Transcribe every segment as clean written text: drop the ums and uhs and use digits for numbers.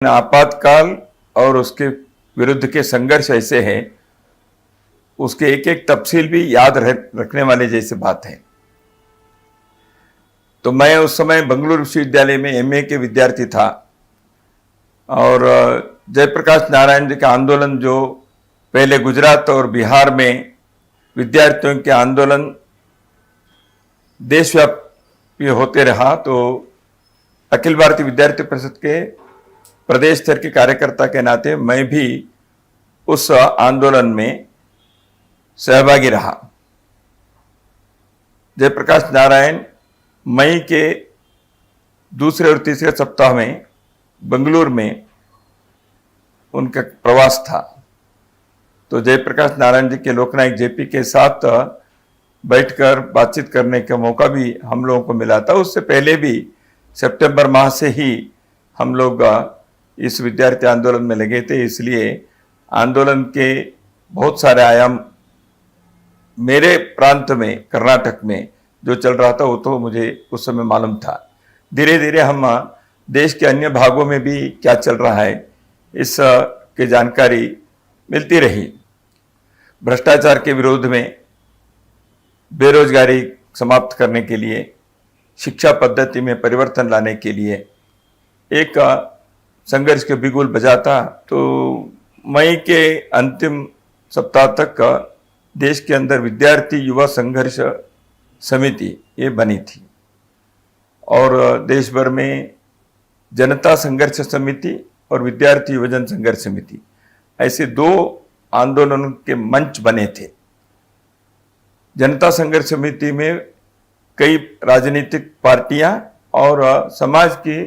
आपातकाल और उसके विरुद्ध के संघर्ष ऐसे हैं, उसके एक एक तफसील भी याद रखने वाले जैसे बात है। तो मैं उस समय बंगलुरु विश्वविद्यालय में एमए के विद्यार्थी था और जयप्रकाश नारायण जी का आंदोलन जो पहले गुजरात और बिहार में विद्यार्थियों के आंदोलन देशव्यापी होते रहा, तो अखिल भारतीय विद्यार्थी परिषद के प्रदेश स्तर के कार्यकर्ता के नाते मैं भी उस आंदोलन में सहभागी रहा। जयप्रकाश नारायण मई के दूसरे और तीसरे सप्ताह में बेंगलुरु में उनका प्रवास था। तो जयप्रकाश नारायण जी के लोकनायक जेपी के साथ बैठकर बातचीत करने का मौका भी हम लोगों को मिला था। उससे पहले भी सितंबर माह से ही हम लोग इस विद्यार्थी आंदोलन में लगे थे, इसलिए आंदोलन के बहुत सारे आयाम मेरे प्रांत में, कर्नाटक में जो चल रहा था वो तो मुझे उस समय मालूम था। धीरे धीरे हम देश के अन्य भागों में भी क्या चल रहा है इस की जानकारी मिलती रही। भ्रष्टाचार के विरोध में, बेरोजगारी समाप्त करने के लिए, शिक्षा पद्धति में परिवर्तन लाने के लिए एक संघर्ष के बिगुल बजाता। तो मई के अंतिम सप्ताह तक देश के अंदर विद्यार्थी युवा संघर्ष समिति ये बनी थी और देश भर में जनता संघर्ष समिति और विद्यार्थी युवजन संघर्ष समिति ऐसे दो आंदोलनों के मंच बने थे। जनता संघर्ष समिति में कई राजनीतिक पार्टियां और समाज के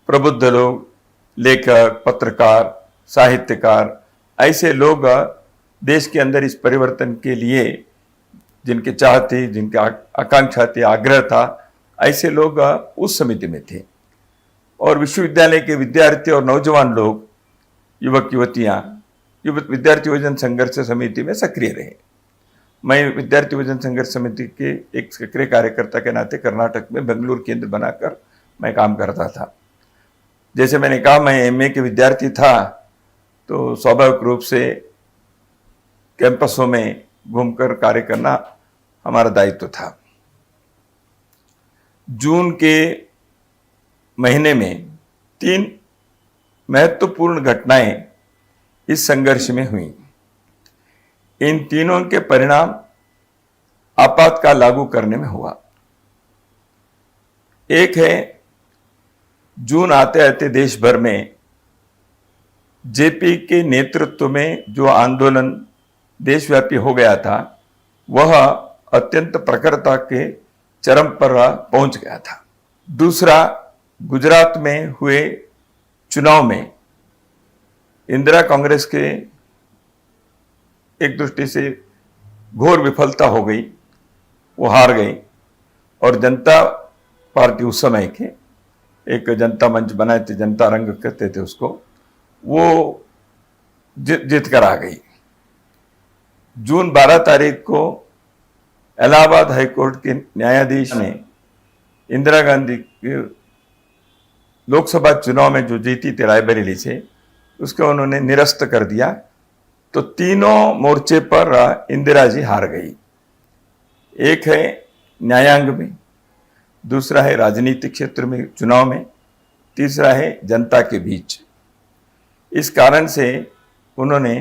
प्रबुद्ध लोग, लेखक, पत्रकार, साहित्यकार, ऐसे लोग देश के अंदर इस परिवर्तन के लिए जिनके चाह थी, जिनके आकांक्षा थी, आग्रह था, ऐसे लोग उस समिति में थे। और विश्वविद्यालय के विद्यार्थी और नौजवान लोग, युवक युवतियां विद्यार्थी युवजन संघर्ष समिति में सक्रिय रहे। मैं विद्यार्थी युवजन संघर्ष समिति के एक सक्रिय कार्यकर्ता के नाते कर्नाटक में बेंगलुरु केंद्र बनाकर मैं काम करता था। जैसे मैंने कहा, मैं एमए के विद्यार्थी था, तो स्वाभाविक रूप से कैंपसों में घूमकर कार्य करना हमारा दायित्व था। जून के महीने में 3 महत्वपूर्ण घटनाएं इस संघर्ष में हुई। इन तीनों के परिणाम आपातकाल लागू करने में हुआ। एक है, जून आते आते देश भर में जेपी के नेतृत्व में जो आंदोलन देशव्यापी हो गया था वह अत्यंत प्रखरता के चरम पर पहुंच गया था। दूसरा, गुजरात में हुए चुनाव में इंदिरा कांग्रेस के एक दृष्टि से घोर विफलता हो गई, वो हार गई और जनता पार्टी उस समय के एक जनता मंच बनाए थे, जनता रंग कहते थे उसको, वो जीत कर आ गई। जून 12 तारीख को इलाहाबाद हाईकोर्ट के न्यायाधीश ने इंदिरा गांधी के लोकसभा चुनाव में जो जीती थी रायबरेली से, उसको उन्होंने निरस्त कर दिया। तो तीनों मोर्चे पर इंदिरा जी हार गई। एक है न्यायांग में, दूसरा है राजनीतिक क्षेत्र में चुनाव में, तीसरा है जनता के बीच। इस कारण से उन्होंने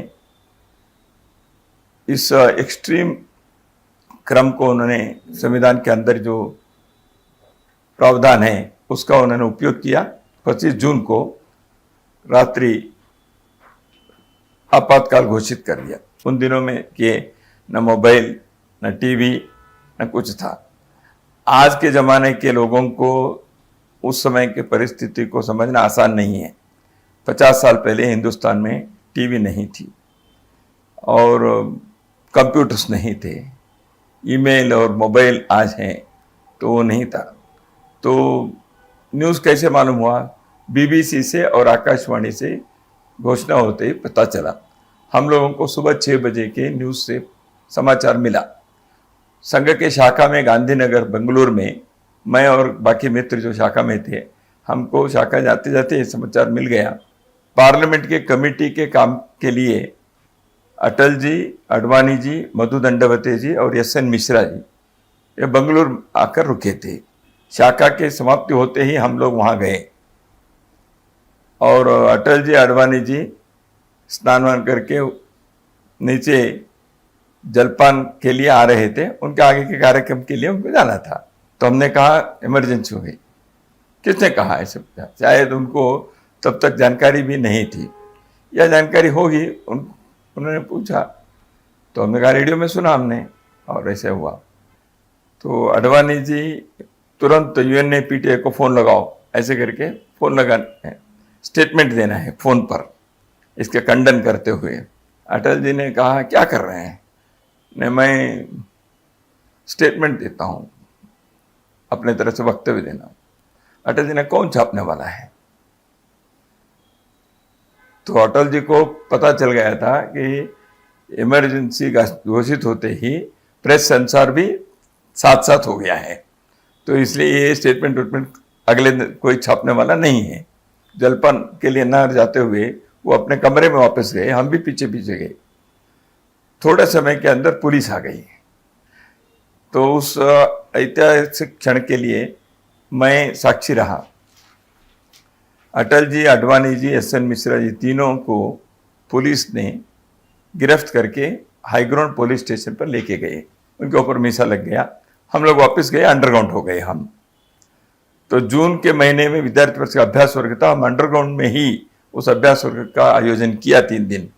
इस एक्सट्रीम क्रम को उन्होंने संविधान के अंदर जो प्रावधान है उसका उन्होंने उपयोग किया। 25 जून को रात्रि आपातकाल घोषित कर दिया। उन दिनों में कि न मोबाइल, न टीवी, न कुछ था। आज के ज़माने के लोगों को उस समय के परिस्थिति को समझना आसान नहीं है। 50 साल पहले हिंदुस्तान में टीवी नहीं थी और कंप्यूटर्स नहीं थे, ईमेल और मोबाइल आज हैं, तो वो नहीं था। तो न्यूज़ कैसे मालूम हुआ? बीबीसी से और आकाशवाणी से घोषणा होते ही पता चला। हम लोगों को सुबह 6 बजे के न्यूज़ से समाचार मिला। संघ के शाखा में गांधीनगर बेंगलुरु में मैं और बाकी मित्र जो शाखा में थे, हमको शाखा जाते जाते ये समाचार मिल गया पार्लियामेंट के कमेटी के काम के लिए अटल जी, अडवाणी जी, मधु दंडवते जी और एस एन मिश्रा जी ये बंगलुरु आकर रुके थे। शाखा के समाप्ति होते ही हम लोग वहां गए और अटल जी, अडवाणी जी स्नान वान करके नीचे जलपान के लिए आ रहे थे। उनके आगे के कार्यक्रम के लिए उनको जाना था। तो हमने कहा इमरजेंसी हो गई। किसने कहा है सब? शायद उनको तब तक जानकारी भी नहीं थी या जानकारी होगी, उन्होंने पूछा तो हमने कहा रेडियो में सुना हमने और ऐसे हुआ। तो अडवाणी जी तुरंत यूएनएपीटीए को फ़ोन लगाओ, ऐसे करके फ़ोन लगाना है, स्टेटमेंट देना है फ़ोन पर इसके खंडन करते हुए। अटल जी ने कहा क्या कर रहे हैं? ने मैं स्टेटमेंट देता हूँ, अपने तरफ से वक्तव्य देना। अटल जी ने कौन छापने वाला है? तो अटल जी को पता चल गया था कि इमरजेंसी घोषित होते ही प्रेस संसार भी साथ साथ हो गया है, तो इसलिए ये स्टेटमेंट अगले कोई छापने वाला नहीं है। जलपान के लिए न जाते हुए वो अपने कमरे में वापस गए, हम भी पीछे पीछे गए। थोड़े समय के अंदर पुलिस आ गई। तो उस ऐतिहासिक क्षण के लिए मैं साक्षी रहा। अटल जी, अडवाणी जी, एस एन मिश्रा जी तीनों को पुलिस ने गिरफ्त करके हाईग्राउंड पुलिस स्टेशन पर लेके गए। उनके ऊपर मीसा लग गया। हम लोग वापस गए, अंडरग्राउंड हो गए हम। तो जून के महीने में विद्यार्थी परिषद का अभ्यास वर्ग था। हम अंडरग्राउंड में ही उस अभ्यास वर्ग का आयोजन किया 3 दिन।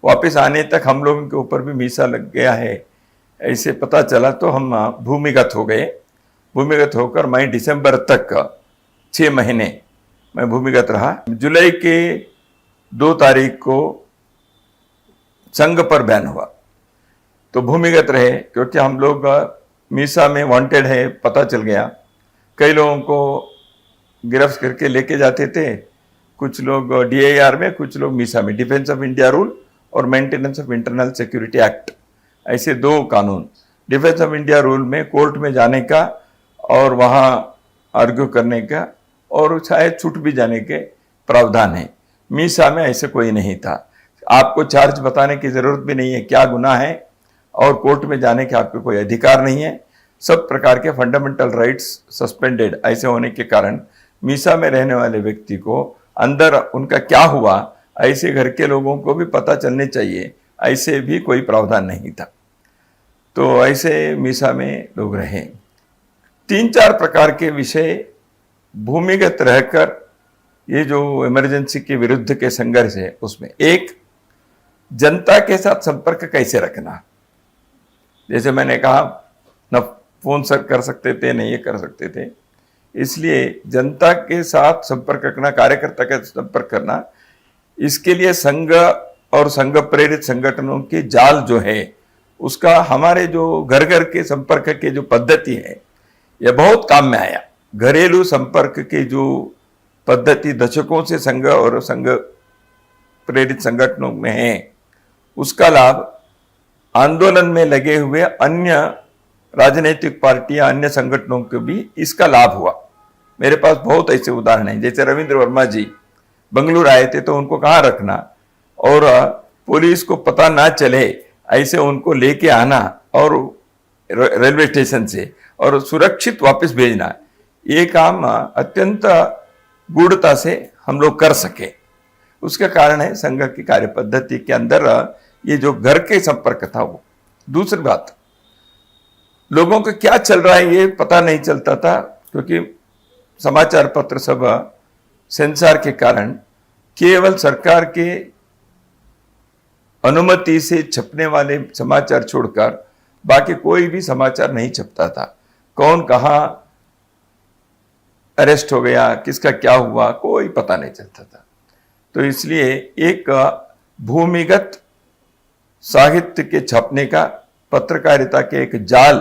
वापस आने तक हम लोगों के ऊपर भी मीसा लग गया है ऐसे पता चला, तो हम भूमिगत हो गए। भूमिगत होकर मैं दिसंबर तक 6 महीने मैं भूमिगत रहा। जुलाई के 2 तारीख को संघ पर बैन हुआ, तो भूमिगत रहे क्योंकि हम लोग मीसा में वांटेड है पता चल गया। कई लोगों को गिरफ्त करके लेके जाते थे, कुछ लोग डीआईआर में, कुछ लोग मीसा में। डिफेंस ऑफ इंडिया रूल और maintenance of internal security act, ऐसे 2 कानून। डिफेंस ऑफ इंडिया रूल में कोर्ट में जाने का और वहाँ आर्ग्यू करने का और शायद छूट भी जाने के प्रावधान है। मीसा में ऐसे कोई नहीं था। आपको चार्ज बताने की जरूरत भी नहीं है, क्या गुनाह है, और कोर्ट में जाने के आपको कोई अधिकार नहीं है। सब प्रकार के फंडामेंटल राइट्स सस्पेंडेड ऐसे होने के कारण मीसा में रहने वाले व्यक्ति को अंदर उनका क्या हुआ ऐसे घर के लोगों को भी पता चलने चाहिए, ऐसे भी कोई प्रावधान नहीं था। तो ऐसे मीसा में लोग रहे। 3-4 प्रकार के विषय भूमिगत रहकर ये जो इमरजेंसी के विरुद्ध के संघर्ष है उसमें, एक जनता के साथ संपर्क कैसे रखना। जैसे मैंने कहा न फोन सर कर सकते थे न ये कर सकते थे, इसलिए जनता के साथ संपर्क रखना, कार्यकर्ता के संपर्क करना, इसके लिए संघ और संघ प्रेरित संगठनों के जाल जो है उसका हमारे जो घर घर के संपर्क के जो पद्धति है यह बहुत काम में आया। घरेलू संपर्क के जो पद्धति दशकों से संघ और संघ प्रेरित संगठनों में है, उसका लाभ आंदोलन में लगे हुए अन्य राजनीतिक पार्टियां, अन्य संगठनों को भी इसका लाभ हुआ। मेरे पास बहुत ऐसे उदाहरण हैं। जैसे रविंद्र वर्मा जी बंगलुरु आए थे तो उनको कहाँ रखना और पुलिस को पता ना चले ऐसे उनको लेके आना और रेलवे स्टेशन से और सुरक्षित वापस भेजना, ये काम अत्यंत गूढ़ता से हम लोग कर सके। उसका कारण है संघ की कार्य पद्धति के अंदर ये जो घर के संपर्क था वो। दूसरी बात, लोगों को क्या चल रहा है ये पता नहीं चलता था क्योंकि समाचार पत्र सब सेंसर के कारण केवल सरकार के अनुमति से छपने वाले समाचार छोड़कर बाकी कोई भी समाचार नहीं छपता था। कौन कहाँ अरेस्ट हो गया, किसका क्या हुआ, कोई पता नहीं चलता था। तो इसलिए एक भूमिगत साहित्य के छपने का, पत्रकारिता के एक जाल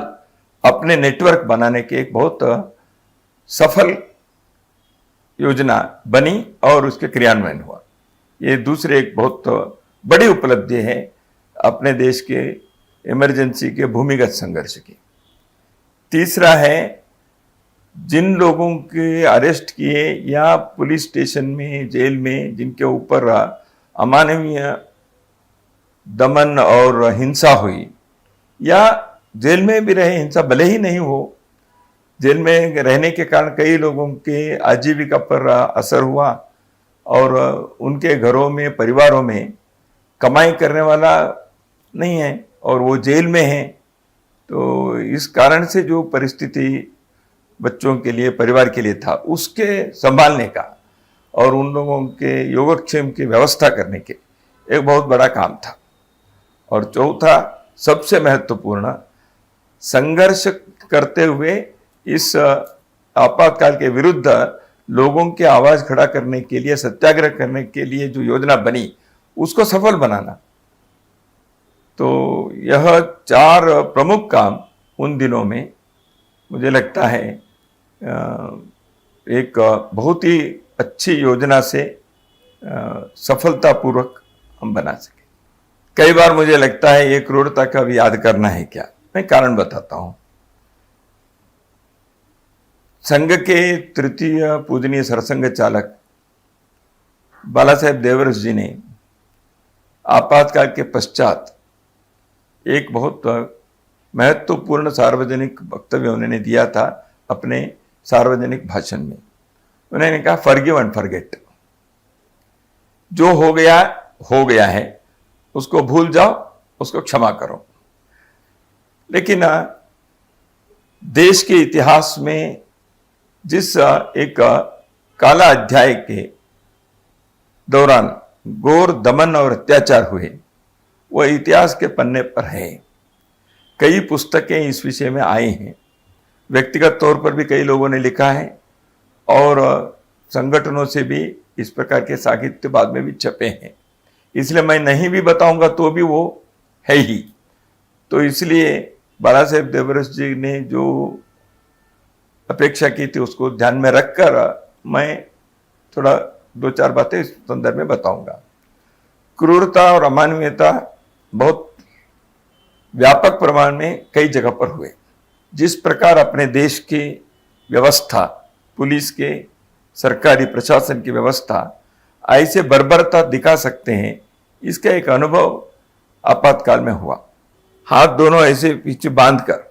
अपने नेटवर्क बनाने के एक बहुत सफल योजना बनी और उसके क्रियान्वयन हुआ। ये दूसरे एक बहुत बड़ी उपलब्धि है अपने देश के इमरजेंसी के भूमिगत संघर्ष की। तीसरा है जिन लोगों के अरेस्ट किए या पुलिस स्टेशन में, जेल में जिनके ऊपर अमानवीय दमन और हिंसा हुई, या जेल में भी रहे, हिंसा भले ही नहीं हो, जेल में रहने के कारण कई लोगों के आजीविका पर असर हुआ और उनके घरों में, परिवारों में कमाई करने वाला नहीं है और वो जेल में है। तो इस कारण से जो परिस्थिति बच्चों के लिए, परिवार के लिए था, उसके संभालने का और उन लोगों के योगक्षेम की व्यवस्था करने के एक बहुत बड़ा काम था। और चौथा, सबसे महत्वपूर्ण, संघर्ष करते हुए इस आपातकाल के विरुद्ध लोगों की आवाज खड़ा करने के लिए, सत्याग्रह करने के लिए जो योजना बनी, उसको सफल बनाना। तो यह 4 प्रमुख काम उन दिनों में मुझे लगता है एक बहुत ही अच्छी योजना से सफलतापूर्वक हम बना सके। कई बार मुझे लगता है ये क्रूरता का भी याद करना है क्या। मैं कारण बताता हूं। संघ के तृतीय पूजनीय सरसंघ चालक बाला साहेब देवरस जी ने आपातकाल के पश्चात एक बहुत महत्वपूर्ण सार्वजनिक वक्तव्य उन्होंने दिया था अपने सार्वजनिक भाषण में। उन्होंने कहा, फॉरगिव एंड फॉरगेट, जो हो गया है, उसको भूल जाओ, उसको क्षमा करो। लेकिन देश के इतिहास में जिस एक काला अध्याय के दौरान घोर दमन और अत्याचार हुए, वह इतिहास के पन्ने पर है। कई पुस्तकें इस विषय में आई हैं, व्यक्तिगत तौर पर भी कई लोगों ने लिखा है और संगठनों से भी इस प्रकार के साहित्य बाद में भी छपे हैं। इसलिए मैं नहीं भी बताऊंगा तो भी वो है ही। तो इसलिए बाला साहेब देवरस जी ने जो अपेक्षा की थी उसको ध्यान में रखकर मैं थोड़ा 2-4 बातें इस संदर्भ में बताऊंगा। क्रूरता और अमानवीयता बहुत व्यापक प्रमाण में कई जगह पर हुए। जिस प्रकार अपने देश की व्यवस्था, पुलिस के, सरकारी प्रशासन की व्यवस्था ऐसे बर्बरता दिखा सकते हैं, इसका एक अनुभव आपातकाल में हुआ। हाथ दोनों ऐसे पीछे बांधकर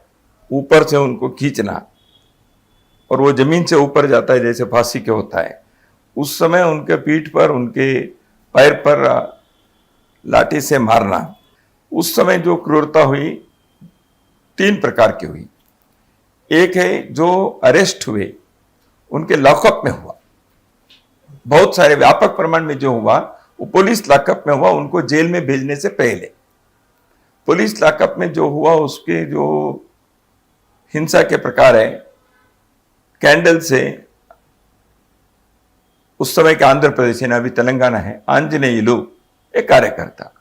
ऊपर से उनको खींचना और वो जमीन से ऊपर जाता है जैसे फांसी के होता है। उस समय उनके पीठ पर, उनके पैर पर लाठी से मारना। उस समय जो क्रूरता हुई 3 प्रकार की हुई। एक है जो अरेस्ट हुए उनके लॉकअप में हुआ, बहुत सारे व्यापक प्रमाण में जो हुआ वो पुलिस लॉकअप में हुआ, उनको जेल में भेजने से पहले। पुलिस लॉकअप में जो हुआ उसके जो हिंसा के प्रकार है, कैंडल से, उस समय के आंध्र प्रदेश है, अभी तेलंगाना है, आंजनेयुलु एक कार्यकर्ता,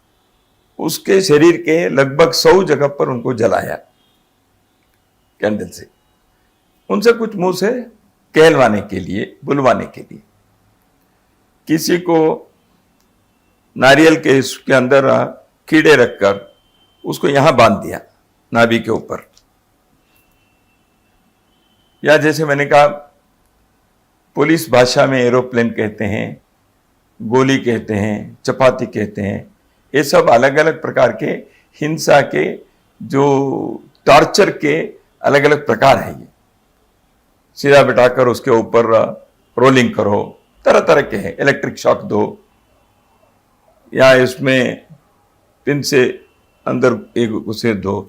उसके शरीर के लगभग 100 जगह पर उनको जलाया कैंडल से, उनसे कुछ मुंह से कहलवाने के लिए, बुलवाने के लिए। किसी को नारियल के इसके अंदर कीड़े रखकर उसको यहां बांध दिया नाभि के ऊपर, या जैसे मैंने कहा पुलिस भाषा में एरोप्लेन कहते हैं, गोली कहते हैं, चपाती कहते हैं। ये सब अलग अलग प्रकार के हिंसा के, जो टॉर्चर के अलग अलग प्रकार है। ये सीधा बिठाकर उसके ऊपर रोलिंग करो, तरह तरह के हैं, इलेक्ट्रिक शॉक दो, या इसमें पिन से अंदर एक उसे दो।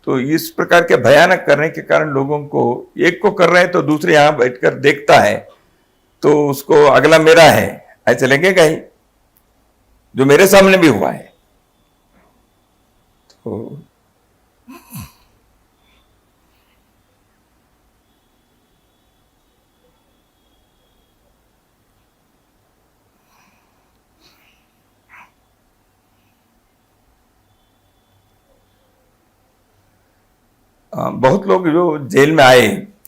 तो इस प्रकार के भयानक करने के कारण लोगों को, एक को कर रहे हैं तो दूसरे यहां बैठकर देखता है तो उसको अगला मेरा है ऐसे लगेगा ही, जो मेरे सामने भी हुआ है। तो बहुत लोग जो जेल में आए,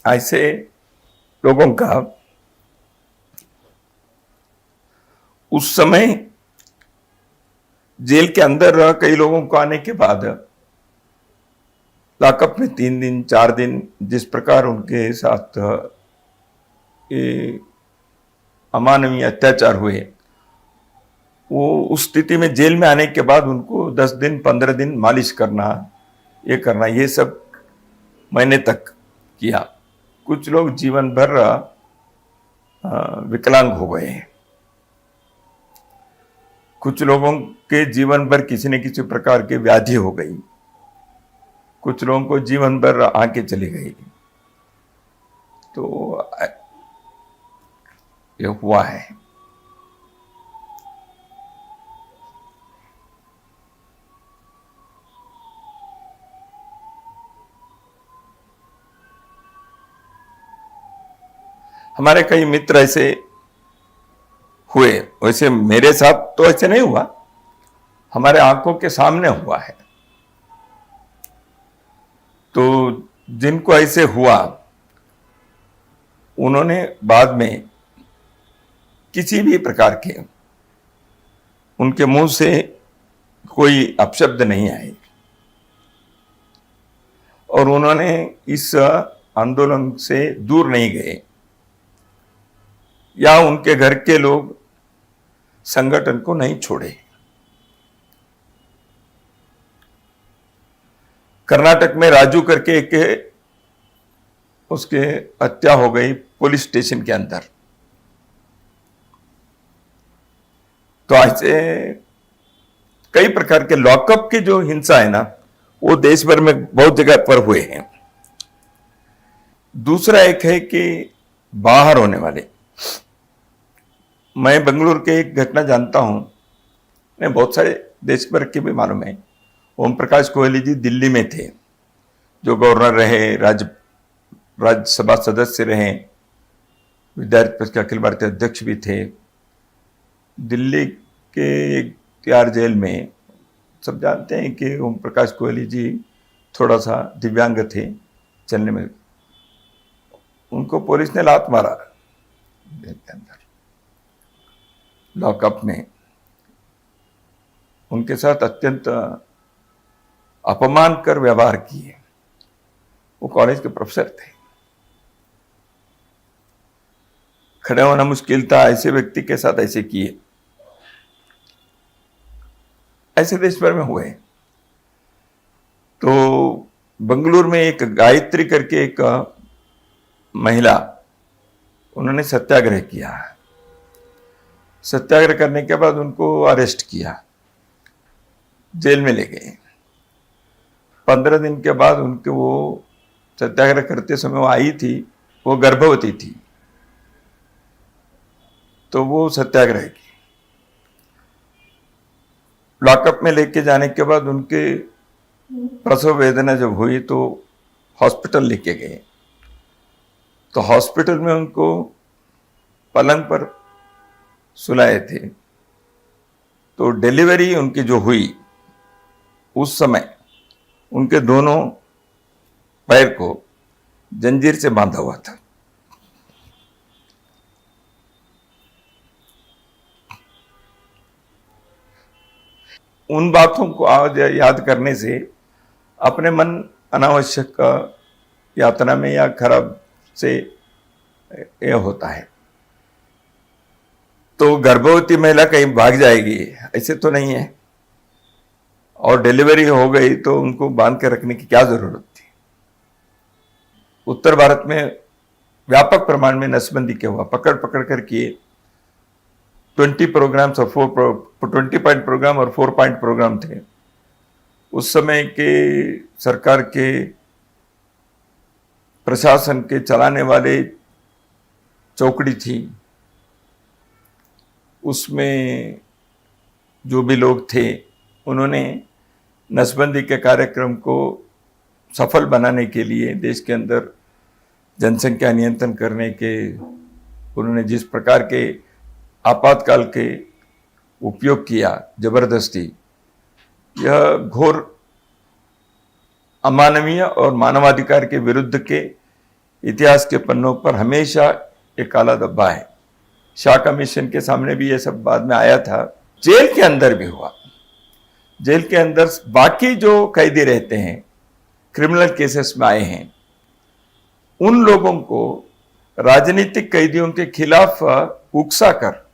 ऐसे लोगों का उस समय जेल के अंदर कई लोगों को आने के बाद लॉकअप में 3 दिन 4 दिन जिस प्रकार उनके साथ ये अमानवीय अत्याचार हुए, वो उस स्थिति में जेल में आने के बाद उनको 10 दिन 15 दिन मालिश करना, ये सब महीने तक किया। कुछ लोग जीवन भर विकलांग हो गए हैं। कुछ लोगों के जीवन भर किसी न किसी प्रकार की व्याधि हो गई। कुछ लोगों को जीवन भर आंखें चली गई। तो ये हुआ है। हमारे कई मित्र ऐसे हुए, वैसे मेरे साथ तो ऐसे नहीं हुआ, हमारे आंखों के सामने हुआ है। तो जिनको ऐसे हुआ, उन्होंने बाद में किसी भी प्रकार के उनके मुंह से कोई अपशब्द नहीं आए और उन्होंने इस आंदोलन से दूर नहीं गए, या उनके घर के लोग संगठन को नहीं छोड़े। कर्नाटक में राजू करके एक उसके हत्या हो गई पुलिस स्टेशन के अंदर। तो ऐसे कई प्रकार के लॉकअप की जो हिंसा है ना, वो देश भर में बहुत जगह पर हुए हैं। दूसरा एक है कि बाहर होने वाले, मैं बेंगलुरु के एक घटना जानता हूं, मैं बहुत सारे देश भर के भी मालूम है। ओम प्रकाश कोहली जी दिल्ली में थे, जो गवर्नर रहे, राज्यसभा सदस्य रहे, विद्यार्थी परिषद के अखिल भारतीय अध्यक्ष भी थे। दिल्ली के एक तिहाड़ जेल में सब जानते हैं कि ओम प्रकाश कोहली जी थोड़ा सा दिव्यांग थे, चलने में। उनको पुलिस ने लात मारा जेल के अंदर, लॉकअप में। उनके साथ अत्यंत अपमानकर व्यवहार किए। वो कॉलेज के प्रोफेसर थे। खड़े होना मुश्किल था, ऐसे व्यक्ति के साथ ऐसे किए। ऐसे देश भर में हुए। तो बेंगलुरु में एक गायत्री करके एक महिला, उन्होंने सत्याग्रह किया। सत्याग्रह करने के बाद उनको अरेस्ट किया, जेल में ले गए। 15 दिन के बाद उनके, वो सत्याग्रह करते समय वो आई थी, वो गर्भवती थी, तो वो सत्याग्रह की। लॉकअप में लेके जाने के बाद उनके प्रसव वेदना जब हुई तो हॉस्पिटल लेके गए। तो हॉस्पिटल में उनको पलंग पर सुलाए थे। तो डिलीवरी उनकी जो हुई, उस समय उनके दोनों पैर को जंजीर से बांधा हुआ था। उन बातों को आज याद करने से अपने मन अनावश्यक यातना में या खराब से यह होता है। तो गर्भवती महिला कहीं भाग जाएगी, ऐसे तो नहीं है। और डिलीवरी हो गई तो उनको बांध के रखने की क्या जरूरत थी। उत्तर भारत में व्यापक प्रमाण में नसबंदी क्या हुआ, पकड़ पकड़ कर किए। 20 प्रोग्राम्स और 20 पॉइंट प्रोग्राम और 4 पॉइंट प्रोग्राम थे। उस समय के सरकार के प्रशासन के चलाने वाले चौकड़ी थी, उसमें जो भी लोग थे, उन्होंने नसबंदी के कार्यक्रम को सफल बनाने के लिए देश के अंदर जनसंख्या नियंत्रण करने के उन्होंने जिस प्रकार के आपातकाल के उपयोग किया, जबरदस्ती, यह घोर अमानवीय और मानवाधिकार के विरुद्ध के इतिहास के पन्नों पर हमेशा एक काला धब्बा है। शाह कमीशन के सामने भी यह सब बाद में आया था। जेल के अंदर भी हुआ। जेल के अंदर बाकी जो कैदी रहते हैं, क्रिमिनल केसेस में आए हैं, उन लोगों को राजनीतिक कैदियों के खिलाफ उकसा कर,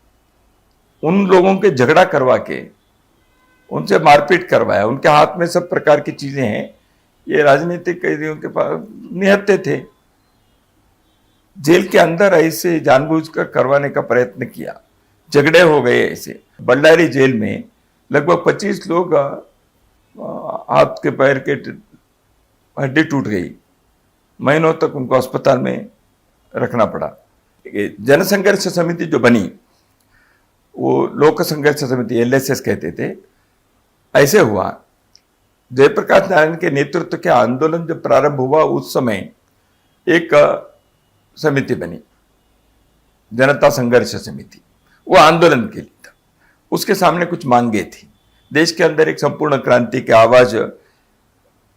उन लोगों के झगड़ा करवा के उनसे मारपीट करवाया, उनके हाथ में सब प्रकार की चीजें हैं। ये राजनीतिक कैदियों के पास निहत्थे थे, जेल के अंदर ऐसे जानबूझकर करवाने का प्रयत्न किया, झगड़े हो गए ऐसे। बल्लारी जेल में लगभग 25 लोग हाथ के पैर के हड्डी टूट गई, महीनों तक उनको अस्पताल में रखना पड़ा। जनसंघर्ष समिति जो बनी वो लोक संघर्ष समिति, LSS कहते थे। ऐसे हुआ, जयप्रकाश नारायण के नेतृत्व के आंदोलन जब प्रारंभ हुआ उस समय एक समिति बनी, जनता संघर्ष समिति। वो आंदोलन के लिए था, उसके सामने कुछ मांगे थी। देश के अंदर एक संपूर्ण क्रांति की आवाज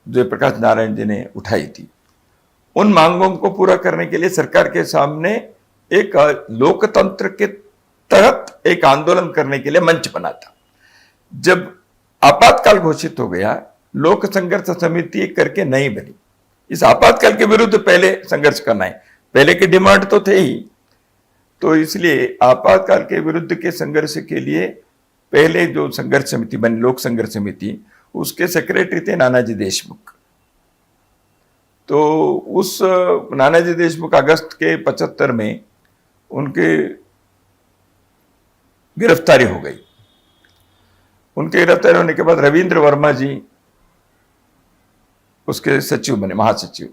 जयप्रकाश नारायण जी ने उठाई थी। उन मांगों को पूरा करने के लिए सरकार के सामने एक लोकतंत्र के तहत एक आंदोलन करने के लिए मंच बना था। जब आपातकाल घोषित हो गया, लोक संघर्ष समिति करके नहीं बनी। इस आपातकाल के विरुद्ध पहले संघर्ष करना है, पहले के डिमांड तो थे ही, तो इसलिए आपातकाल के विरुद्ध के संघर्ष के लिए पहले जो संघर्ष समिति बनी, लोक संघर्ष समिति, उसके सेक्रेटरी थे नानाजी देशमुख। तो उस नानाजी देशमुख अगस्त के 75 में उनके गिरफ्तारी हो गई। उनके गिरफ्तारी होने के बाद रविंद्र वर्मा जी उसके सचिव बने, महासचिव।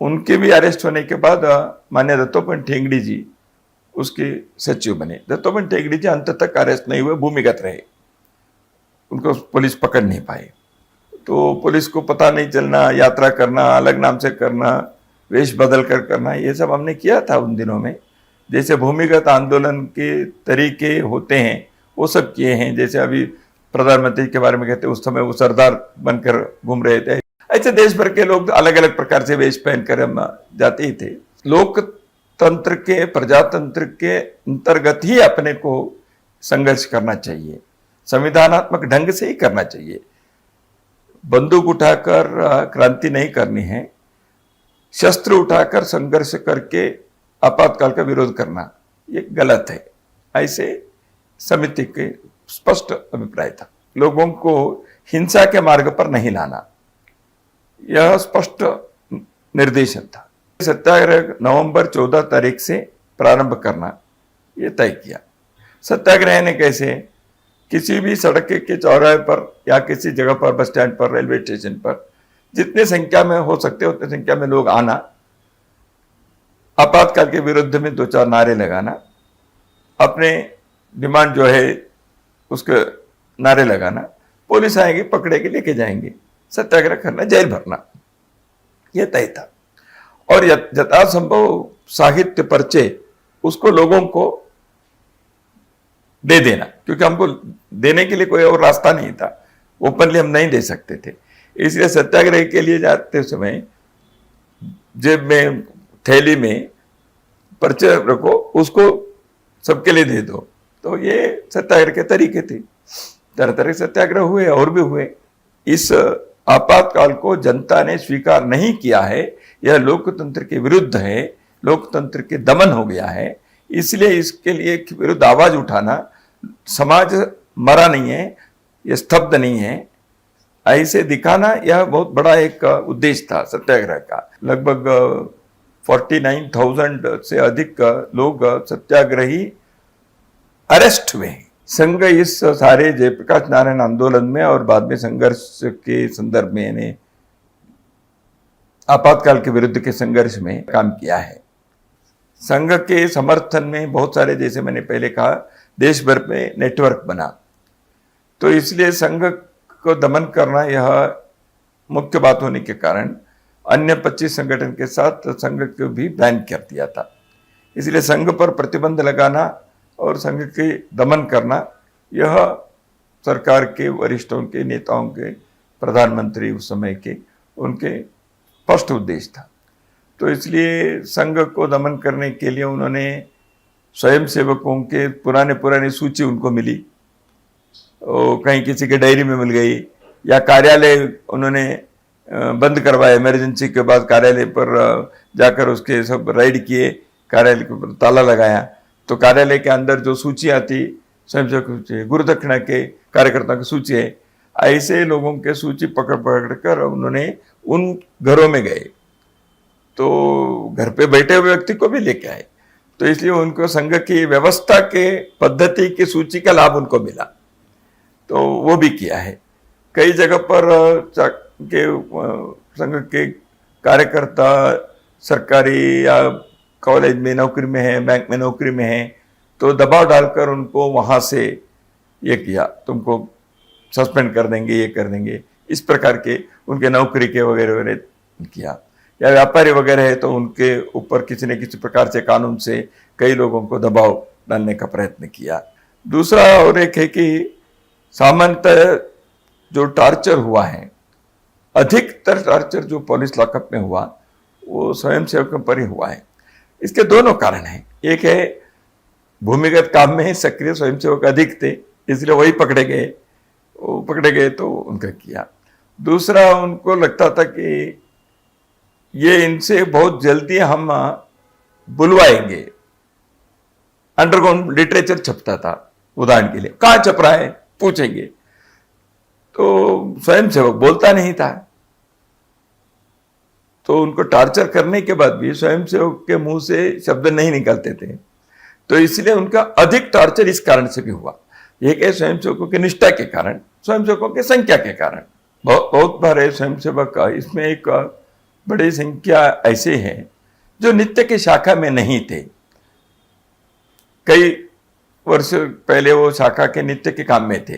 उनके भी अरेस्ट होने के बाद माननीय दत्तोपंत ठेंगड़ी जी उसके सचिव बने। दत्तोपंत ठेंगड़ी जी अंत तक अरेस्ट नहीं हुए, भूमिगत रहे, उनको पुलिस पकड़ नहीं पाई। तो पुलिस को पता नहीं चलना, यात्रा करना, अलग नाम से करना, वेश बदल कर करना, ये सब हमने किया था उन दिनों में। जैसे भूमिगत आंदोलन के तरीके होते हैं वो सब किए हैं। जैसे अभी प्रधानमंत्री के बारे में कहते हैं, उस समय वो सरदार बनकर घूम रहे थे। ऐसे देश भर के लोग अलग अलग प्रकार से वेश पहनकर हम जाते ही थे। लोकतंत्र के, प्रजातंत्र के अंतर्गत ही अपने को संघर्ष करना चाहिए, संविधानात्मक ढंग से ही करना चाहिए। बंदूक उठाकर क्रांति नहीं करनी है, शस्त्र उठाकर संघर्ष करके आपातकाल का विरोध करना ये गलत है। ऐसे समिति के स्पष्ट अभिप्राय था। लोगों को हिंसा के मार्ग पर नहीं लाना, यह स्पष्ट निर्देशन था। सत्याग्रह नवंबर 14 तारीख से प्रारंभ करना यह तय किया। सत्याग्रह ने कैसे, किसी भी सड़क के चौराहे पर या किसी जगह पर, बस स्टैंड पर, रेलवे स्टेशन पर जितने संख्या में हो सकते उतने संख्या में लोग आना, आपातकाल के विरुद्ध में 2-4 नारे लगाना, अपने डिमांड जो है उसके नारे लगाना, पुलिस आएगी, पकड़ेगी, लेके जाएंगे, सत्याग्रह करना, जेल भरना, यह तय था। और यथासंभव साहित्य पर्चे उसको लोगों को दे देना, क्योंकि हमको देने के लिए कोई और रास्ता नहीं था, ओपनली हम नहीं दे सकते थे। इसलिए सत्याग्रह के लिए जाते समय जेब में, थैली में पर्चे रखो, उसको सबके लिए दे दो। तो ये सत्याग्रह के तरीके थे। तरह तरह के सत्याग्रह हुए और भी हुए। इस आपातकाल को जनता ने स्वीकार नहीं किया है, यह लोकतंत्र के विरुद्ध है, लोकतंत्र के दमन हो गया है। इसलिए इसके लिए विरुद्ध आवाज उठाना, समाज मरा नहीं है, यह स्तब्ध नहीं है, ऐसे दिखाना, यह बहुत बड़ा एक उद्देश्य था सत्याग्रह का। लगभग 49,000 से अधिक लोग सत्याग्रही अरेस्ट हुए। संघ इस सारे जयप्रकाश नारायण आंदोलन में और बाद में संघर्ष के संदर्भ में ने आपातकाल के विरुद्ध के संघर्ष में काम किया है। संघ के समर्थन में बहुत सारे, जैसे मैंने पहले कहा, देश भर में नेटवर्क बना। तो इसलिए संघ को दमन करना यह मुख्य बात होने के कारण अन्य 25 संगठन के साथ संघ को भी बैन कर दिया था। इसलिए संघ पर प्रतिबंध लगाना और संघ के दमन करना, यह सरकार के वरिष्ठों के, नेताओं के, प्रधानमंत्री उस समय के, उनके स्पष्ट उद्देश्य था। तो इसलिए संघ को दमन करने के लिए उन्होंने स्वयंसेवकों के पुराने सूची उनको मिली, कहीं किसी के डायरी में मिल गई, या कार्यालय उन्होंने बंद करवाए, इमरजेंसी के बाद कार्यालय पर जाकर उसके सब राइड किए, कार्यालय के ऊपर ताला लगाया। तो कार्यालय के अंदर जो सूचियाँ थी, स्वयंसेवक सूची, गुरुदक्षिणा के कार्यकर्ताओं की सूची है, ऐसे लोगों के सूची पकड़ पकड़ कर उन्होंने उन घरों में गए, तो घर पे बैठे हुए व्यक्ति को भी लेके आए। तो इसलिए उनको संघ की व्यवस्था के पद्धति की सूची का लाभ उनको मिला, तो वो भी किया है। कई जगह पर संघ के कार्यकर्ता सरकारी या कॉलेज में नौकरी में है, बैंक में नौकरी में है, तो दबाव डालकर उनको वहां से ये किया, तुमको सस्पेंड कर देंगे, ये कर देंगे, इस प्रकार के उनके नौकरी के वगैरह वगैरह किया। या व्यापारी वगैरह है तो उनके ऊपर किसी न किसी प्रकार से कानून से कई लोगों को दबाव डालने का प्रयत्न किया। दूसरा और एक है कि सामान्यतः जो टार्चर हुआ है, अधिकतर टार्चर जो पुलिस लॉकअप में हुआ वो स्वयंसेवकों पर ही हुआ है। इसके दोनों कारण हैं। एक है भूमिगत काम में सक्रिय स्वयंसेवक अधिक थे, इसलिए वही पकड़े गए, वो पकड़े गए तो उनका किया। दूसरा, उनको लगता था कि ये इनसे बहुत जल्दी हम बुलवाएंगे। अंडरग्राउंड लिटरेचर छपता था, उदाहरण के लिए, कहाँ छप रहा है पूछेंगे, तो स्वयंसेवक बोलता नहीं था, तो उनको टार्चर करने के बाद भी स्वयंसेवक के मुंह से शब्द नहीं निकलते थे। तो इसलिए उनका अधिक टार्चर इस कारण से भी हुआ। एक है स्वयंसेवकों की निष्ठा के कारण, स्वयंसेवकों की संख्या के कारण। बहुत बार है स्वयंसेवक का, इसमें एक बड़ी संख्या ऐसे हैं जो नित्य की शाखा में नहीं थे। कई वर्ष पहले वो शाखा के नित्य के काम में थे,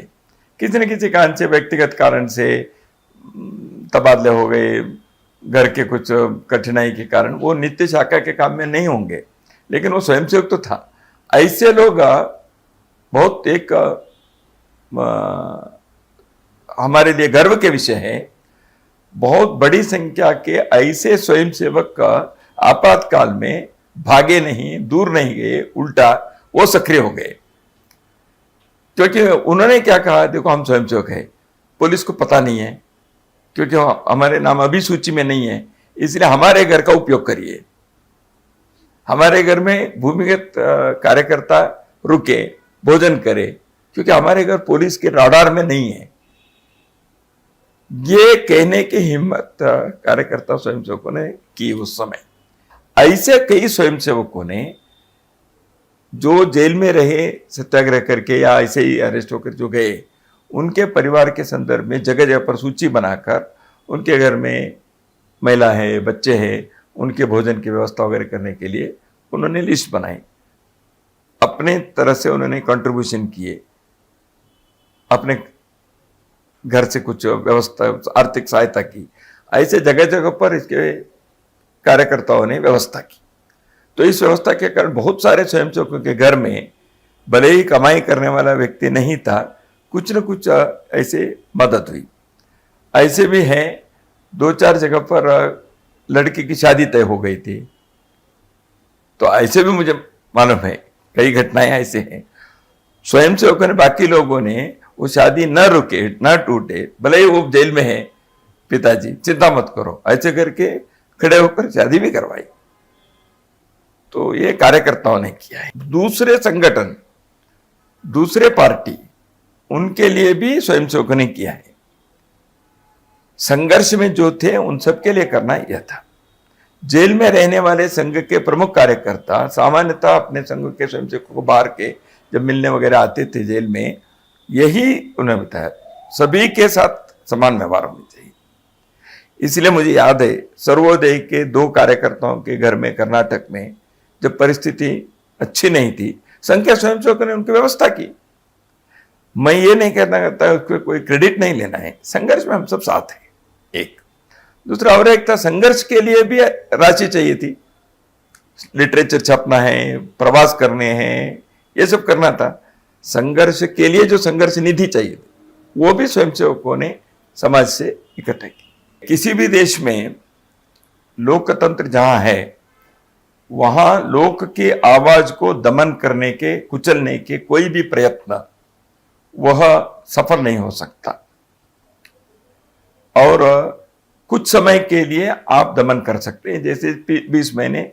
किसी न किसी कारण से, व्यक्तिगत कारण से तबादले हो गए, घर के कुछ कठिनाई के कारण वो नित्य शाखा के काम में नहीं होंगे, लेकिन वो स्वयंसेवक तो था। ऐसे लोग बहुत एक हमारे लिए गर्व के विषय है। बहुत बड़ी संख्या के ऐसे स्वयंसेवक का आपातकाल में भागे नहीं, दूर नहीं गए, उल्टा वो सक्रिय हो गए, क्योंकि उन्होंने क्या कहा, देखो हम स्वयंसेवक है, पुलिस को पता नहीं है क्योंकि हमारे नाम अभी सूची में नहीं है, इसलिए हमारे घर का उपयोग करिए। हमारे घर में भूमिगत कार्यकर्ता रुके, भोजन करे, क्योंकि हमारे घर पुलिस के राडार में नहीं है। ये कहने की हिम्मत कार्यकर्ता स्वयंसेवकों ने की उस समय। ऐसे कई स्वयंसेवकों ने जो जेल में रहे सत्याग्रह करके या ऐसे ही अरेस्ट होकर जो गए, उनके परिवार के संदर्भ में जगह जगह पर सूची बनाकर उनके घर में महिला है, बच्चे हैं, उनके भोजन की व्यवस्था वगैरह करने के लिए उन्होंने लिस्ट बनाई। अपने तरह से उन्होंने कंट्रीब्यूशन किए, अपने घर से कुछ व्यवस्था, आर्थिक सहायता की। ऐसे जगह जगह पर इसके कार्यकर्ताओं ने व्यवस्था की। तो इस व्यवस्था के कारण बहुत सारे स्वयंसेवकों के घर में भले ही कमाई करने वाला व्यक्ति नहीं था, कुछ न कुछ ऐसे मदद हुई। ऐसे भी हैं, 2-4 जगह पर लड़की की शादी तय हो गई थी, तो ऐसे भी मुझे मालूम है, कई घटनाएं ऐसे हैं। स्वयंसेवकों ने, बाकी लोगों ने वो शादी न रुके, न टूटे, भले ही वो जेल में है, पिताजी चिंता मत करो, ऐसे करके खड़े होकर शादी भी करवाई। तो ये कार्यकर्ताओं ने किया है। दूसरे संगठन, दूसरे पार्टी, उनके लिए भी स्वयंसेवकों ने किया है। संघर्ष में जो थे उन सबके लिए करना यह था। जेल में रहने वाले संघ के प्रमुख कार्यकर्ता सामान्यतः अपने संघ के स्वयंसेवकों को बाहर के जब मिलने वगैरह आते थे जेल में, यही उन्हें बताया, सभी के साथ समान व्यवहार होना चाहिए। इसलिए मुझे याद है, सर्वोदय के 2 कार्यकर्ताओं के घर में कर्नाटक में जब परिस्थिति अच्छी नहीं थी, संघ के स्वयंसेवकों ने उनकी व्यवस्था की। मैं ये नहीं कहना चाहता, उसको कोई क्रेडिट नहीं लेना है, संघर्ष में हम सब साथ हैं। एक दूसरा और एक था, संघर्ष के लिए भी राशि चाहिए थी, लिटरेचर छपना है, प्रवास करने हैं, ये सब करना था। संघर्ष के लिए जो संघर्ष निधि चाहिए वो भी स्वयंसेवकों ने समाज से इकट्ठा की। किसी भी देश में लोकतंत्र जहां है, वहां लोक की आवाज को दमन करने के, कुचलने के कोई भी प्रयत्न वह सफल नहीं हो सकता। और कुछ समय के लिए आप दमन कर सकते हैं, जैसे 20 महीने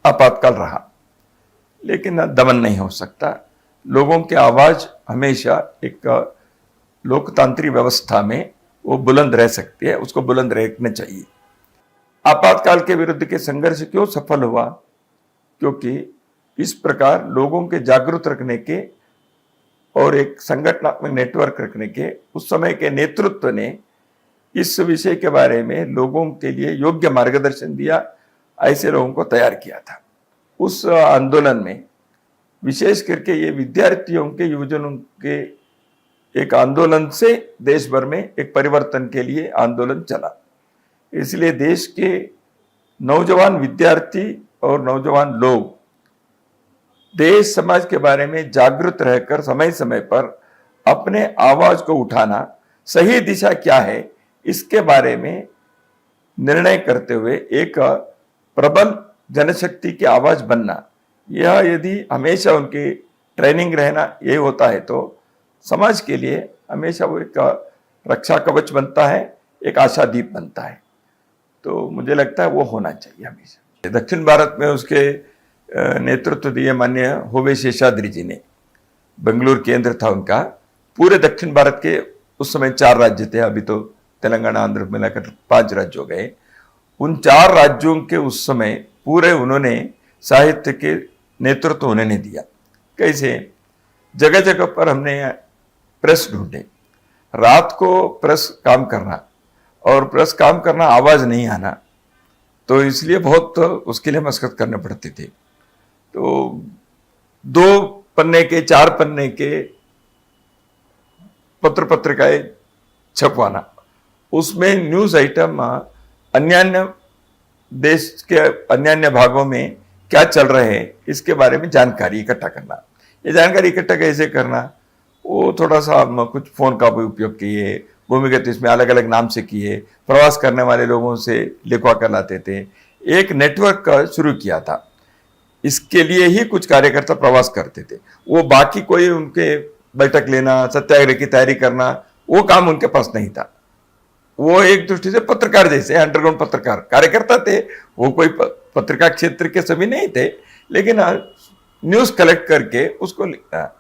आपातकाल रहा, लेकिन दमन नहीं हो सकता। लोगों की आवाज हमेशा एक लोकतांत्रिक व्यवस्था में वो बुलंद रह सकती है, उसको बुलंद रखना चाहिए। आपातकाल के विरुद्ध के संघर्ष क्यों सफल हुआ? क्योंकि इस प्रकार लोगों के जागरूक रखने के और एक संगठनात्मक नेटवर्क रखने के उस समय के नेतृत्व ने इस विषय के बारे में लोगों के लिए योग्य मार्गदर्शन दिया, ऐसे लोगों को तैयार किया था। उस आंदोलन में विशेष करके ये विद्यार्थियों के, युवजनों के एक आंदोलन से देश भर में एक परिवर्तन के लिए आंदोलन चला। इसलिए देश के नौजवान विद्यार्थी और नौजवान लोग देश समाज के बारे में जागरूक रहकर समय समय पर अपने आवाज को उठाना, सही दिशा क्या है इसके बारे में निर्णय करते हुए एक प्रबल जनशक्ति की आवाज बनना, यह यदि हमेशा उनकी ट्रेनिंग रहना ये होता है तो समाज के लिए हमेशा वो एक रक्षा कवच बनता है, एक आशादीप बनता है। तो मुझे लगता है वो होना चाहिए हमेशा। दक्षिण भारत में उसके नेतृत्व दिए माननीय होवे शेषाद्री जी ने, बेंगलुरु केंद्र था उनका। पूरे दक्षिण भारत के उस समय 4 राज्य थे, अभी तो तेलंगाना आंध्र मिलाकर 5 राज्य हो गए। उन 4 राज्यों के उस समय पूरे उन्होंने साहित्य के नेतृत्व उन्होंने दिया। कैसे? जगह जगह पर हमने प्रेस ढूंढे, रात को प्रेस काम करना, और प्रेस काम करना आवाज नहीं आना, तो इसलिए बहुत उसके लिए मशक्कत करने पड़ती थी। तो 2 पन्ने के 4 पन्ने के पत्र पत्रिकाएं छपवाना, उसमें न्यूज आइटम अन्य देश के अन्य भागों में क्या चल रहे हैं इसके बारे में जानकारी इकट्ठा करना। ये जानकारी इकट्ठा कैसे करना, वो थोड़ा सा हम कुछ फोन का भी उपयोग किए, भूमिगत इसमें अलग अलग नाम से किए, प्रवास करने वाले लोगों से लिखवा कर लाते थे, एक नेटवर्क शुरू किया था। इसके लिए ही कुछ कार्यकर्ता प्रवास करते थे, वो बाकी कोई उनके बैठक लेना, सत्याग्रह की तैयारी करना, वो काम उनके पास नहीं था। वो एक दृष्टि से पत्रकार जैसे अंडरग्राउंड पत्रकार कार्यकर्ता थे, वो कोई पत्रिका क्षेत्र के सभी नहीं थे, लेकिन न्यूज कलेक्ट करके उसको लिखना।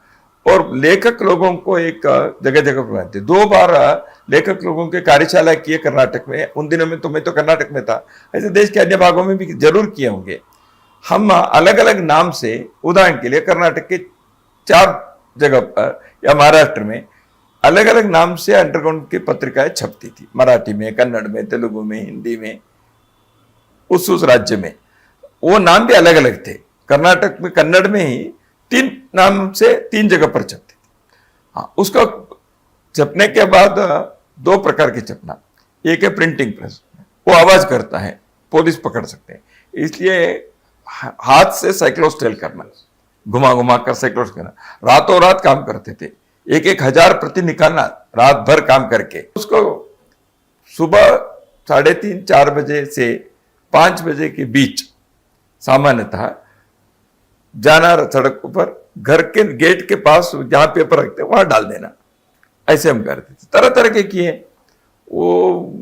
और लेखक लोगों को एक जगह जगह पर बनाते। 2 बार लेखक लोगों के कार्यशाला किए कर्नाटक में, उन दिनों में तो मैं तो कर्नाटक में था, ऐसे देश के अन्य भागों में भी जरूर किए होंगे। हम अलग अलग नाम से, उदाहरण के लिए कर्नाटक के 4 जगह पर या महाराष्ट्र में अलग अलग नाम से अंडरग्राउंड की पत्रिकाएं छपती थी, मराठी में, कन्नड़ में, तेलुगु में, हिंदी में। उस राज्य में वो नाम भी अलग अलग थे। कर्नाटक में कन्नड़ में ही 3 नाम से 3 जगह पर छपते थे। हाँ, उसका छपने के बाद 2 प्रकार के छपना, एक है प्रिंटिंग प्रेस, वो आवाज करता है, पुलिस पकड़ सकते हैं, इसलिए हाथ से साइक्लोस्टेल करना, घुमा घुमा कर साइक्लोस करना, रातों रात काम करते थे, 1,000 प्रति निकालना रात भर काम करके। उसको सुबह 3:30 4 बजे से 5 बजे के बीच सामान्यतः जाना, सड़क पर घर के गेट के पास जहां पेपर रखते वहां डाल देना, ऐसे हम करते थे। तरह तरह के किए। वो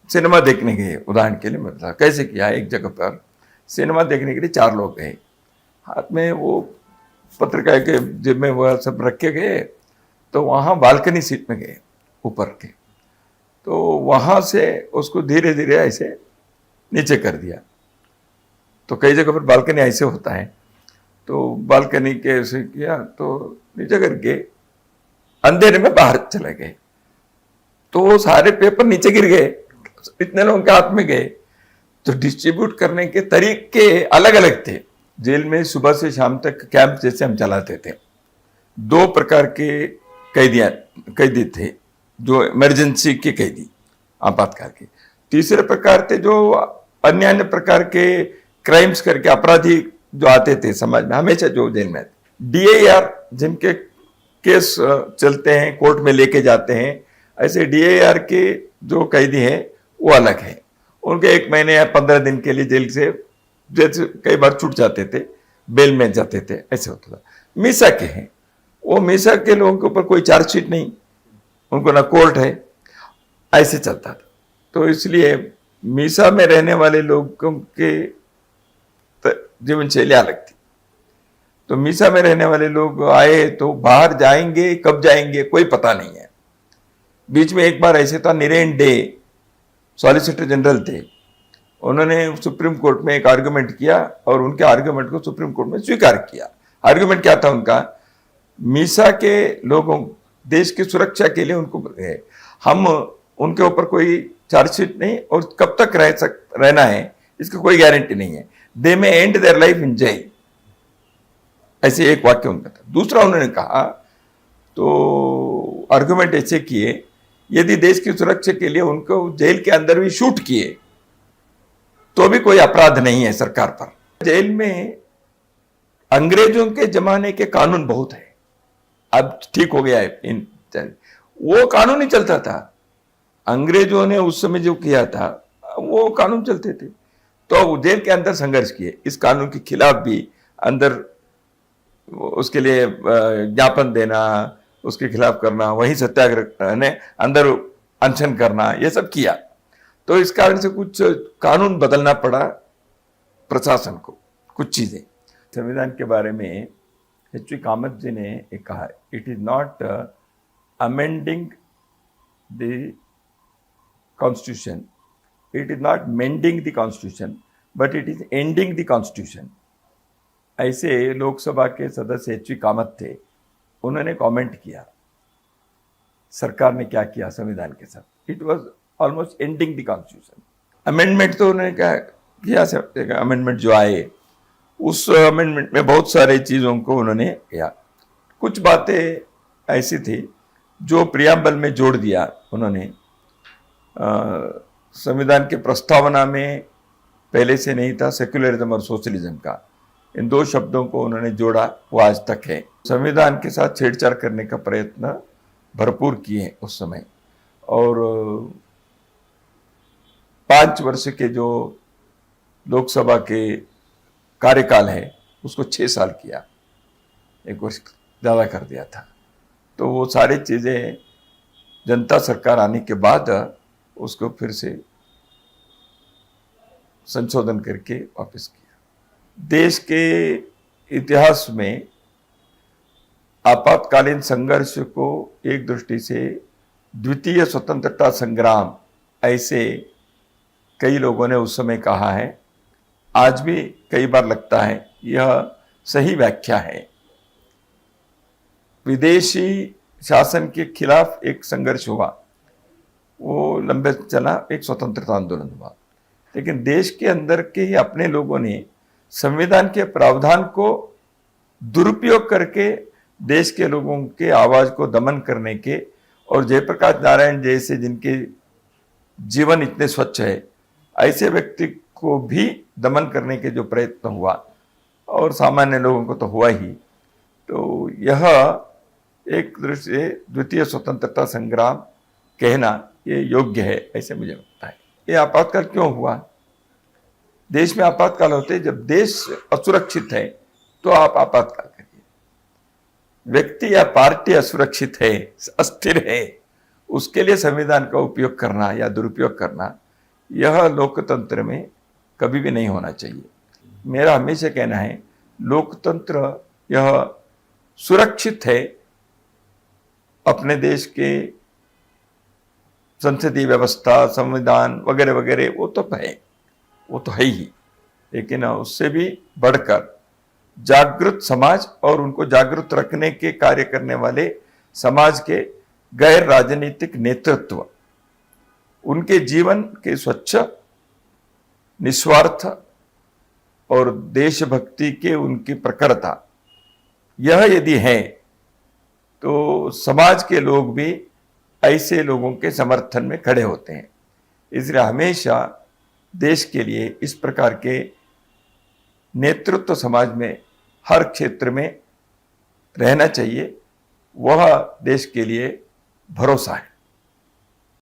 सिनेमा देखने गए, उदाहरण के लिए मतलब कैसे किया, एक जगह पर सिनेमा देखने के लिए 4 लोग गए, हाथ में वो पत्रिका के जेब में वह सब रख के गए, तो वहां बालकनी सीट में गए ऊपर के, तो वहां से उसको धीरे धीरे ऐसे नीचे कर दिया। तो कई जगह पर बालकनी ऐसे होता है, तो बालकनी के ऐसे किया तो नीचे करके अंधेरे में बाहर चले गए, तो वो सारे पेपर नीचे गिर गए, इतने लोगों के हाथ में गए। तो डिस्ट्रीब्यूट करने के तरीके अलग अलग थे। जेल में सुबह से शाम तक कैंप जैसे हम चलाते थे। 2 प्रकार के कैदी थे, जो इमरजेंसी के कैदी, आपातकाल के। तीसरे प्रकार थे जो अन्य प्रकार के क्राइम्स करके अपराधी जो आते थे समाज में, हमेशा जो जेल में DAR, जिनके केस चलते हैं, कोर्ट में लेके जाते हैं, ऐसे DAR के जो कैदी हैं वो अलग है। उनके 1 महीने या 15 दिन के लिए जेल से जैसे कई बार छूट जाते थे, बेल में जाते थे, ऐसे होता था। मीसा के हैं, वो मीसा के लोगों के ऊपर कोई चार्जशीट नहीं, उनको ना कोर्ट है, ऐसे चलता था। तो इसलिए मीसा में रहने वाले लोगों के जीवन शैली अलग थी। तो मीसा में रहने वाले लोग आए तो बाहर जाएंगे, कब जाएंगे कोई पता नहीं है। बीच में एक बार ऐसे था, नीरेन डे सॉलिसिटर जनरल थे, उन्होंने सुप्रीम कोर्ट में एक आर्गुमेंट किया और उनके आर्गुमेंट को सुप्रीम कोर्ट में स्वीकार किया। आर्गुमेंट क्या था उनका? मीसा के लोगों देश की सुरक्षा के लिए उनको हम उनके ऊपर कोई चार्जशीट नहीं और कब तक रहना है इसकी कोई गारंटी नहीं है। दे में and their life in jail, ऐसे एक वाक्य उनका था। दूसरा उन्होंने कहा, तो आर्गुमेंट ऐसे किए, यदि देश की सुरक्षा के लिए उनको जेल के अंदर भी शूट किए तो भी कोई अपराध नहीं है सरकार पर। जेल में अंग्रेजों के जमाने के कानून बहुत है, अब ठीक हो गया है। वो कानून ही चलता था, अंग्रेजों ने उस समय जो किया था वो कानून चलते थे। तो जेल के अंदर संघर्ष किए, इस कानून के खिलाफ भी अंदर उसके लिए ज्ञापन देना, उसके खिलाफ करना, वही सत्याग्रह ने अंदर अनशन करना, ये सब किया। तो इस कारण से कुछ कानून बदलना पड़ा प्रशासन को, कुछ चीजें। संविधान के बारे में एच.वी. कामत जी ने एक कहा, it is not amending the constitution, it is not mending the constitution, but it is ending the constitution. ऐसे लोकसभा के सदस्य एच.वी. कामत थे, उन्होंने कमेंट किया सरकार ने क्या किया संविधान के साथ। It was almost ending the constitution. Amendment तो उन्होंने क्या किया, अमेंडमेंट जो आए उस अमेंडमेंट में बहुत सारे चीज़ों को उन्होंने किया। कुछ बातें ऐसी थी जो प्रियम्बल में जोड़ दिया उन्होंने। संविधान के प्रस्तावना में पहले से नहीं था, सेक्युलरिज्म और सोशलिज्म का, इन दो शब्दों को उन्होंने जोड़ा, वो आज तक है। संविधान के साथ छेड़छाड़ करने का प्रयत्न भरपूर किए उस समय, और 5 वर्ष के जो लोकसभा के कार्यकाल है उसको 6 साल किया, 1 वर्ष ज़्यादा कर दिया था। तो वो सारी चीज़ें जनता सरकार आने के बाद उसको फिर से संशोधन करके वापस किया। देश के इतिहास में आपातकालीन संघर्ष को एक दृष्टि से द्वितीय स्वतंत्रता संग्राम ऐसे कई लोगों ने उस समय कहा है। आज भी कई बार लगता है यह सही व्याख्या है। विदेशी शासन के खिलाफ एक संघर्ष हुआ, वो लंबे चला, एक स्वतंत्रता आंदोलन हुआ, लेकिन देश के अंदर के ही अपने लोगों ने संविधान के प्रावधान को दुरुपयोग करके देश के लोगों के आवाज को दमन करने के, और जयप्रकाश नारायण जैसे जिनके जीवन इतने स्वच्छ है ऐसे व्यक्ति को भी दमन करने के जो प्रयत्न हुआ, और सामान्य लोगों को तो हुआ ही, तो यह एक दृष्टि से द्वितीय स्वतंत्रता संग्राम कहना ये योग्य है, ऐसे मुझे लगता है। ये आपातकाल क्यों हुआ? देश में आपातकाल होते जब देश असुरक्षित है तो आप आपातकाल करिए। व्यक्ति या पार्टी असुरक्षित है, अस्थिर है, उसके लिए संविधान का उपयोग करना या दुरुपयोग करना यह लोकतंत्र में कभी भी नहीं होना चाहिए। मेरा हमेशा कहना है लोकतंत्र यह सुरक्षित है, अपने देश के संसदीय व्यवस्था, संविधान वगैरह वगैरह वो तो है ही, लेकिन उससे भी बढ़कर जागृत समाज और उनको जागृत रखने के कार्य करने वाले समाज के गैर राजनीतिक नेतृत्व, उनके जीवन के स्वच्छ, निस्वार्थ और देशभक्ति के उनकी प्रखरता, यह यदि है तो समाज के लोग भी ऐसे लोगों के समर्थन में खड़े होते हैं। इसलिए हमेशा देश के लिए इस प्रकार के नेतृत्व समाज में हर क्षेत्र में रहना चाहिए, वह देश के लिए भरोसा है।